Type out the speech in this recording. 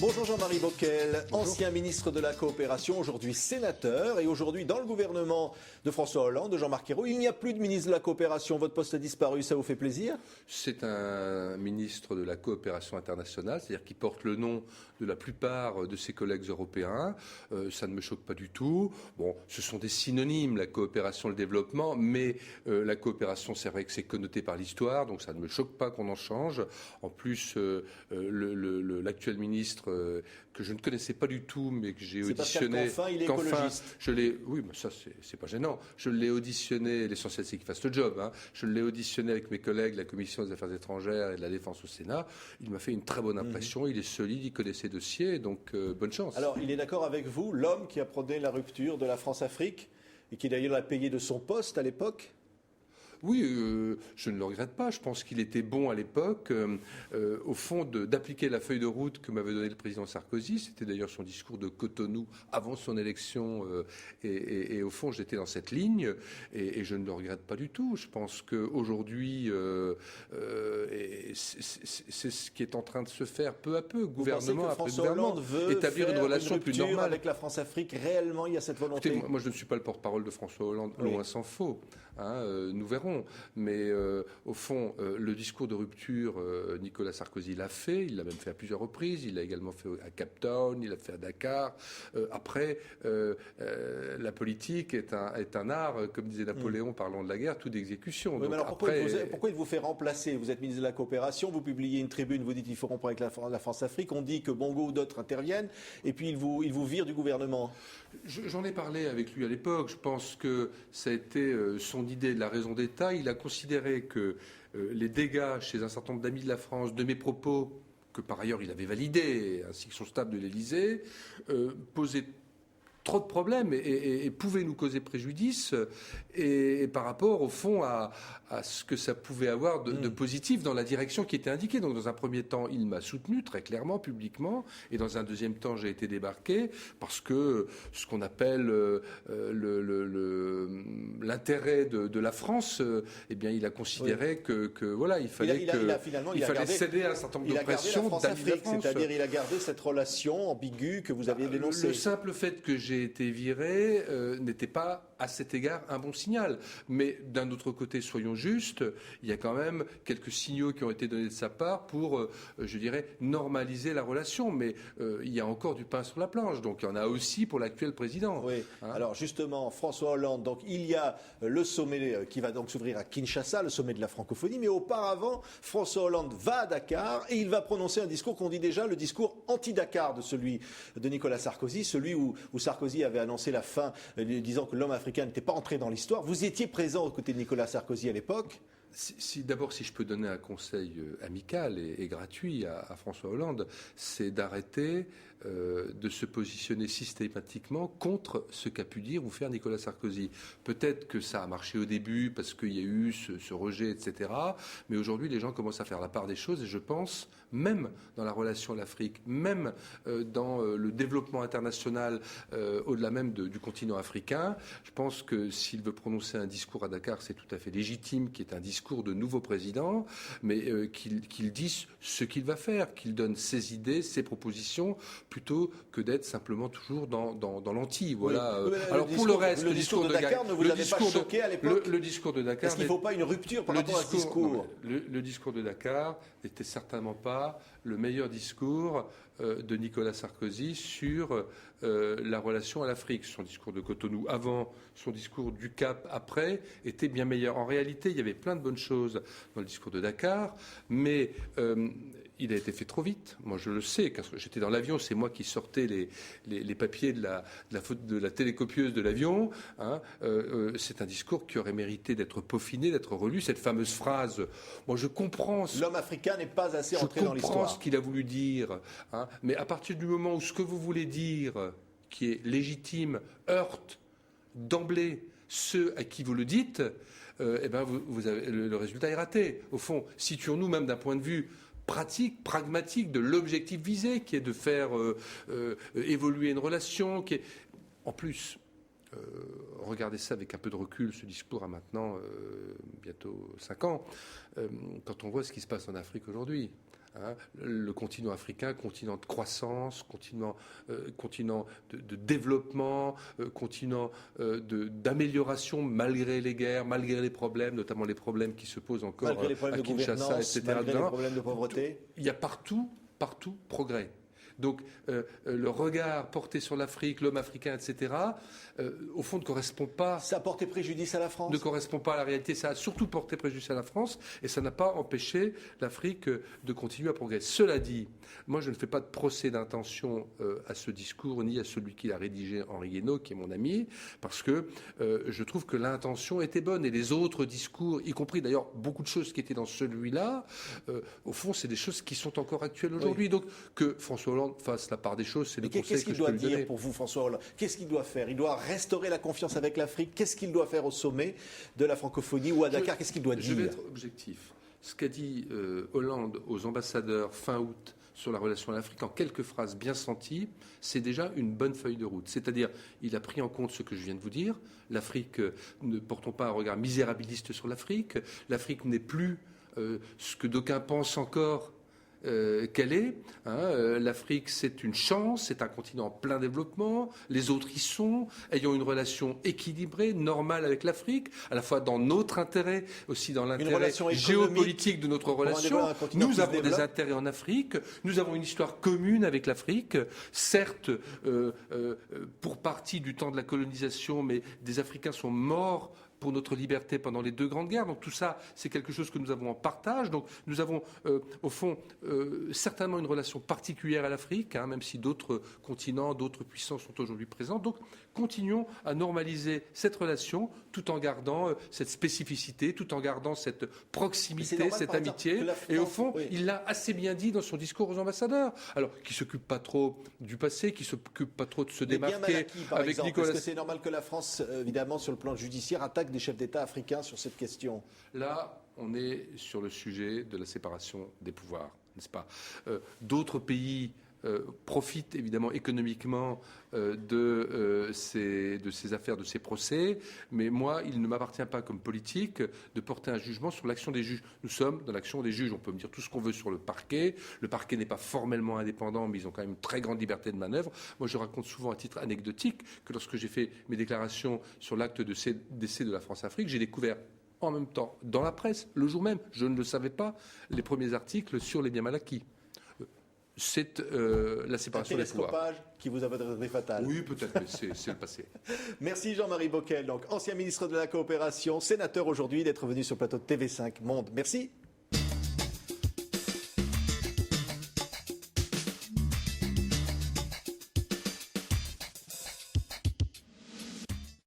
Bonjour Jean-Marie Bockel, ancien ministre de la Coopération, aujourd'hui sénateur et aujourd'hui dans le gouvernement de François Hollande, de Jean-Marc Ayrault. Il n'y a plus de ministre de la Coopération, votre poste a disparu, ça vous fait plaisir? C'est un ministre de la Coopération internationale, c'est-à-dire qui porte le nom de la plupart de ses collègues européens. Ça ne me choque pas du tout. Bon, ce sont des synonymes, la coopération et le développement, mais la coopération, c'est vrai que c'est connoté par l'histoire, donc ça ne me choque pas qu'on en change. En plus, l'actuel ministre que je ne connaissais pas du tout, mais que j'ai auditionné. Parce il est écologiste. Oui, mais ça, c'est pas gênant. Je l'ai auditionné, l'essentiel c'est qu'il fasse le job. Je l'ai auditionné avec mes collègues de la Commission des Affaires étrangères et de la Défense au Sénat. Il m'a fait une très bonne impression. Il est solide, il connaît ses dossiers, donc bonne chance. Alors, il est d'accord avec vous, l'homme qui a prôné la rupture de la France-Afrique et qui d'ailleurs l'a payé de son poste à l'époque? Oui, je ne le regrette pas. Je pense qu'il était bon à l'époque, au fond, d'appliquer la feuille de route que m'avait donnée le président Sarkozy. C'était d'ailleurs son discours de Cotonou avant son élection. Et au fond, j'étais dans cette ligne et je ne le regrette pas du tout. Je pense qu'aujourd'hui, c'est ce qui est en train de se faire peu à peu, gouvernement après gouvernement, établir une relation plus normale avec la France-Afrique. Réellement, il y a cette volonté. Écoutez, moi, je ne suis pas le porte-parole de François Hollande, loin s'en faut. Nous verrons. Mais au fond, le discours de rupture, Nicolas Sarkozy l'a fait. Il l'a même fait à plusieurs reprises. Il l'a également fait à Cape Town. Il l'a fait à Dakar. Après, la politique est un art, comme disait Napoléon, parlant de la guerre, tout d'exécution. Oui, mais alors pourquoi il vous fait remplacer? Vous êtes ministre de la Coopération, vous publiez une tribune, vous dites qu'il faut rompre avec la France-Afrique. On dit que Bongo ou d'autres interviennent, et puis il vous vire du gouvernement. J'en ai parlé avec lui à l'époque. Je pense que ça a été son idée de la raison d'État. Il a considéré que les dégâts chez un certain nombre d'amis de la France de mes propos, que par ailleurs il avait validés, ainsi que son staff de l'Élysée, posaient trop de problèmes et pouvaient nous causer préjudice et par rapport au fond à ce que ça pouvait avoir de positif dans la direction qui était indiquée. Donc dans un premier temps, il m'a soutenu très clairement, publiquement, et dans un deuxième temps, j'ai été débarqué parce que ce qu'on appelle l'intérêt de la France, eh bien, il a considéré que voilà, il fallait céder à un certain nombre de pressions d'amis de la France. C'est-à-dire, il a gardé cette relation ambiguë que vous aviez dénoncée. Le simple fait que j'ai été viré n'était pas à cet égard un bon signal. Mais d'un autre côté, soyons justes, il y a quand même quelques signaux qui ont été donnés de sa part pour, je dirais, normaliser la relation. Mais il y a encore du pain sur la planche. Donc il y en a aussi pour l'actuel président. Oui. Alors justement, François Hollande, donc il y a le sommet qui va donc s'ouvrir à Kinshasa, le sommet de la francophonie. Mais auparavant, François Hollande va à Dakar et il va prononcer un discours qu'on dit déjà le discours anti-Dakar de celui de Nicolas Sarkozy, celui où Sarkozy avait annoncé la fin, disant que l'homme africain n'était pas entré dans l'histoire. Vous étiez présent aux côtés de Nicolas Sarkozy à l'époque. D'abord, si je peux donner un conseil amical et gratuit à François Hollande, c'est d'arrêter de se positionner systématiquement contre ce qu'a pu dire ou faire Nicolas Sarkozy. Peut-être que ça a marché au début parce qu'il y a eu ce rejet, etc. Mais aujourd'hui, les gens commencent à faire la part des choses et je pense, même dans la relation à l'Afrique, même dans le développement international au-delà même du continent africain, je pense que s'il veut prononcer un discours à Dakar, c'est tout à fait légitime, qui est un discours de nouveau président, mais qu'il dise ce qu'il va faire, qu'il donne ses idées, ses propositions, plutôt que d'être simplement toujours dans l'anti. Voilà. Oui. Alors pour le reste, le discours de Dakar ne vous avait pas choqué à l'époque? Le discours de Dakar. Est-ce qu'il ne faut pas une rupture par rapport à ce discours? Le discours de Dakar n'était certainement pas le meilleur discours de Nicolas Sarkozy sur la relation à l'Afrique. Son discours de Cotonou avant, son discours du Cap après, était bien meilleur. En réalité, il y avait plein de bonnes choses dans le discours de Dakar, mais il a été fait trop vite. Moi, je le sais, car j'étais dans l'avion, c'est moi qui sortais les papiers de la télécopieuse de l'avion. C'est un discours qui aurait mérité d'être peaufiné, d'être relu. Cette fameuse phrase, moi je comprends... L'homme africain n'est pas assez entré dans l'histoire. Je comprends ce qu'il a voulu dire, mais à partir du moment où ce que vous voulez dire, qui est légitime, heurte d'emblée ceux à qui vous le dites, vous avez, le résultat est raté. Au fond, situons-nous même d'un point de vue pratique, pragmatique, de l'objectif visé, qui est de faire évoluer une relation, qui est... En plus, regardez ça avec un peu de recul, ce discours a maintenant bientôt 5 ans, quand on voit ce qui se passe en Afrique aujourd'hui. Hein, le continent africain, continent de croissance, continent de développement, continent d'amélioration malgré les guerres, malgré les problèmes, notamment les problèmes qui se posent encore malgré les problèmes à Kinshasa, etc. Malgré les problèmes de pauvreté. Il y a partout progrès. Donc le regard porté sur l'Afrique, l'homme africain, etc., au fond ne correspond pas. Ça a porté préjudice à la France. Ne correspond pas à la réalité. Ça a surtout porté préjudice à la France et ça n'a pas empêché l'Afrique de continuer à progresser. Cela dit, moi je ne fais pas de procès d'intention à ce discours ni à celui qui l'a rédigé, Henri Guénaud, qui est mon ami, parce que je trouve que l'intention était bonne et les autres discours, y compris d'ailleurs beaucoup de choses qui étaient dans celui-là, au fond c'est des choses qui sont encore actuelles aujourd'hui. Oui. Donc que François Hollande fasse la part des choses, c'est le conseil que je peux lui donner. Qu'est-ce qu'il doit dire pour vous, François Hollande? Qu'est-ce qu'il doit faire? Il doit restaurer la confiance avec l'Afrique. Qu'est-ce qu'il doit faire au sommet de la francophonie ou à Dakar? Qu'est-ce qu'il doit dire? Je vais être objectif. Ce qu'a dit Hollande aux ambassadeurs fin août sur la relation à l'Afrique, en quelques phrases bien senties, c'est déjà une bonne feuille de route. C'est-à-dire, il a pris en compte ce que je viens de vous dire. L'Afrique, ne portons pas un regard misérabiliste sur l'Afrique. L'Afrique n'est plus ce que d'aucuns pensent encore qu'elle est. L'Afrique, c'est une chance, c'est un continent en plein développement. Les autres y sont, ayant une relation équilibrée, normale avec l'Afrique, à la fois dans notre intérêt, aussi dans l'intérêt géopolitique de notre relation. Nous avons des intérêts en Afrique, nous avons une histoire commune avec l'Afrique, certes pour partie du temps de la colonisation, mais des Africains sont morts pour notre liberté pendant les deux grandes guerres. Donc tout ça, c'est quelque chose que nous avons en partage. Donc nous avons, au fond, certainement une relation particulière à l'Afrique, même si d'autres continents, d'autres puissances sont aujourd'hui présents. Donc continuons à normaliser cette relation tout en gardant cette spécificité, tout en gardant cette proximité, cette amitié. Et au fond, oui, il l'a assez bien dit dans son discours aux ambassadeurs. Alors, qui ne s'occupe pas trop du passé, qui ne s'occupe pas trop de se démarquer avec Nicolas. Est-ce que c'est normal que la France, évidemment, sur le plan judiciaire, attaque des chefs d'État africains sur cette question? Là, on est sur le sujet de la séparation des pouvoirs, n'est-ce pas? D'autres pays profitent évidemment économiquement de ces affaires, de ces procès, mais moi, il ne m'appartient pas comme politique de porter un jugement sur l'action des juges. Nous sommes dans l'action des juges. On peut me dire tout ce qu'on veut sur le parquet. Le parquet n'est pas formellement indépendant, mais ils ont quand même une très grande liberté de manœuvre. Moi, je raconte souvent à titre anecdotique que lorsque j'ai fait mes déclarations sur l'acte de décès de la France-Afrique, j'ai découvert en même temps, dans la presse, le jour même, je ne le savais pas, les premiers articles sur les biens mal acquis. C'est la séparation des pouvoirs. Un télescopage qui vous a été fatal. Oui, peut-être, mais c'est le passé. Merci Jean-Marie Bockel, donc ancien ministre de la Coopération, sénateur aujourd'hui, d'être venu sur le plateau de TV5 Monde. Merci.